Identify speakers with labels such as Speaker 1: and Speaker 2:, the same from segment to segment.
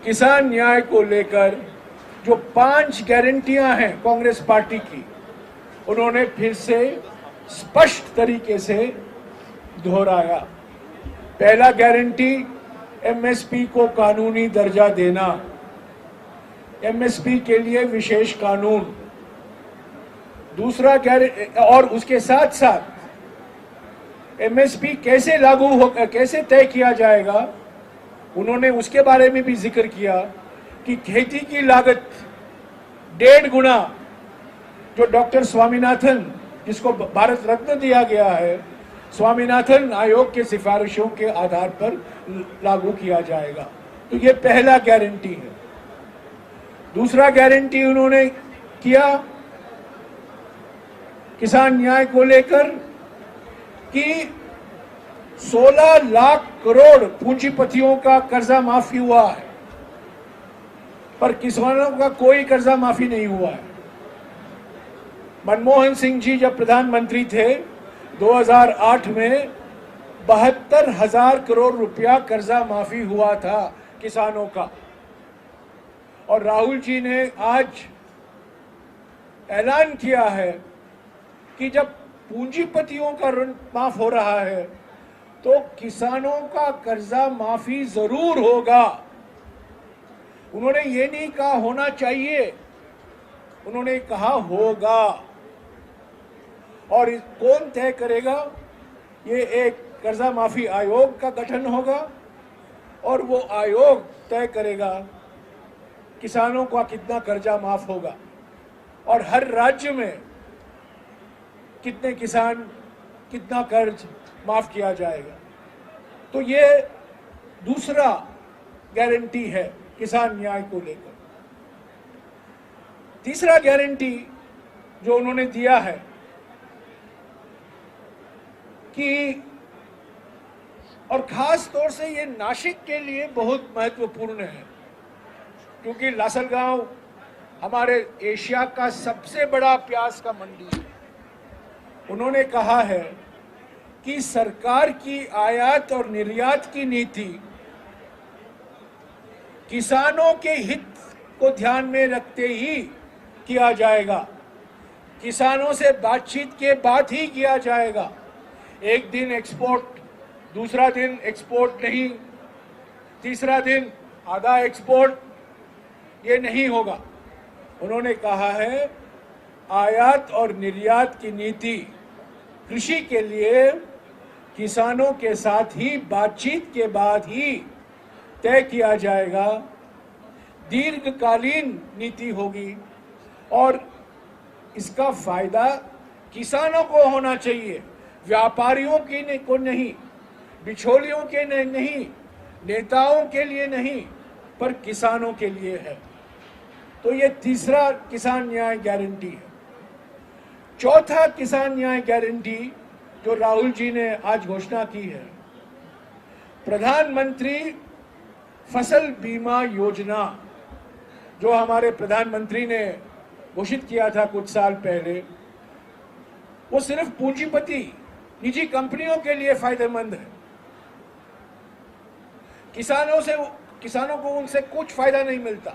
Speaker 1: किसान न्याय को लेकर जो 5 गारंटियां हैं कांग्रेस पार्टी की, उन्होंने फिर से स्पष्ट तरीके से दोहराया। पहला गारंटी एमएसपी को कानूनी दर्जा देना, एमएसपी के लिए विशेष कानून। दूसरा और उसके साथ साथ एमएसपी कैसे लागू होगा, कैसे तय किया जाएगा, उन्होंने उसके बारे में भी जिक्र किया कि खेती की लागत 1.5 गुना, जो डॉक्टर स्वामीनाथन, जिसको भारत रत्न दिया गया है, स्वामीनाथन आयोग के सिफारिशों के आधार पर लागू किया जाएगा। तो ये पहला गारंटी है। दूसरा गारंटी उन्होंने किया किसान न्याय को लेकर कि 16 लाख करोड़ पूंजीपतियों का कर्जा माफी हुआ है, पर किसानों का कोई कर्जा माफी नहीं हुआ है। मनमोहन सिंह जी जब प्रधानमंत्री थे 2008 में 72,000 करोड़ रुपया कर्जा माफी हुआ था किसानों का। और राहुल जी ने आज ऐलान किया है कि जब पूंजीपतियों का ऋण माफ हो रहा है तो किसानों का कर्जा माफी जरूर होगा। उन्होंने ये नहीं कहा होना चाहिए, उन्होंने कहा होगा। और कौन तय करेगा? ये एक कर्जा माफी आयोग का गठन होगा और वो आयोग तय करेगा किसानों का कितना कर्जा माफ होगा और हर राज्य में कितने किसान, कितना कर्ज माफ किया जाएगा। तो ये दूसरा गारंटी है किसान न्याय को लेकर। तीसरा गारंटी जो उन्होंने दिया है कि, और खास तौर से ये नासिक के लिए बहुत महत्वपूर्ण है, क्योंकि लासलगांव हमारे एशिया का सबसे बड़ा प्याज का मंडी है। उन्होंने कहा है कि सरकार की आयात और निर्यात की नीति किसानों के हित को ध्यान में रखते ही किया जाएगा, किसानों से बातचीत के बाद ही किया जाएगा। एक दिन एक्सपोर्ट, दूसरा दिन एक्सपोर्ट नहीं, तीसरा दिन आधा एक्सपोर्ट, ये नहीं होगा। उन्होंने कहा है आयात और निर्यात की नीति कृषि के लिए किसानों के साथ ही बातचीत के बाद ही तय किया जाएगा, दीर्घकालीन नीति होगी और इसका फायदा किसानों को होना चाहिए, व्यापारियों को नहीं, बिचौलियों के नहीं, नेताओं के लिए नहीं, पर किसानों के लिए है। तो ये तीसरा किसान न्याय गारंटी है। चौथा किसान न्याय गारंटी जो राहुल जी ने आज घोषणा की है, प्रधानमंत्री फसल बीमा योजना, जो हमारे प्रधानमंत्री ने घोषित किया था कुछ साल पहले, वो सिर्फ पूंजीपति निजी कंपनियों के लिए फायदेमंद है। किसानों को उनसे कुछ फायदा नहीं मिलता।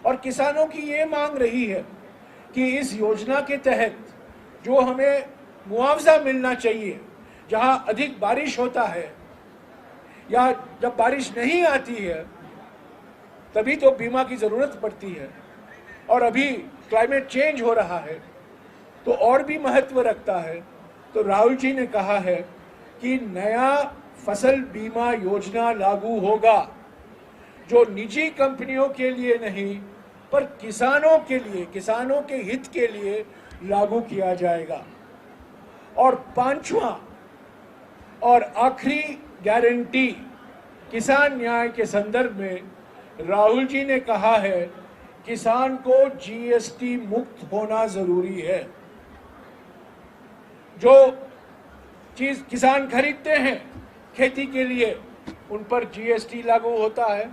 Speaker 1: और किसानों की ये मांग रही है कि इस योजना के तहत जो हमें मुआवजा मिलना चाहिए, जहां अधिक बारिश होता है या जब बारिश नहीं आती है तभी तो बीमा की जरूरत पड़ती है, और अभी क्लाइमेट चेंज हो रहा है तो और भी महत्व रखता है। तो राहुल जी ने कहा है कि नया फसल बीमा योजना लागू होगा, जो निजी कंपनियों के लिए नहीं पर किसानों के लिए, किसानों के हित के लिए लागू किया जाएगा। और पांचवा और आखिरी गारंटी किसान न्याय के संदर्भ में राहुल जी ने कहा है किसान को जीएसटी मुक्त होना जरूरी है। जो चीज किसान खरीदते हैं खेती के लिए उन पर जीएसटी लागू होता है।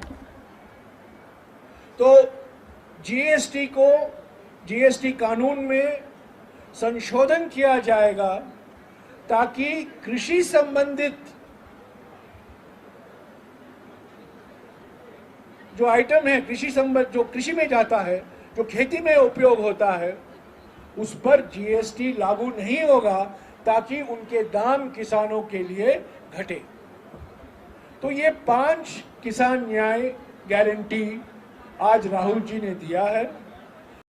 Speaker 1: तो जीएसटी कानून में संशोधन किया जाएगा ताकि कृषि संबंधित जो आइटम है कृषि संबंध, जो कृषि में जाता है, जो खेती में उपयोग होता है, उस पर जीएसटी लागू नहीं होगा ताकि उनके दाम किसानों के लिए घटे। तो ये 5 किसान न्याय गारंटी आज राहुल जी ने दिया है।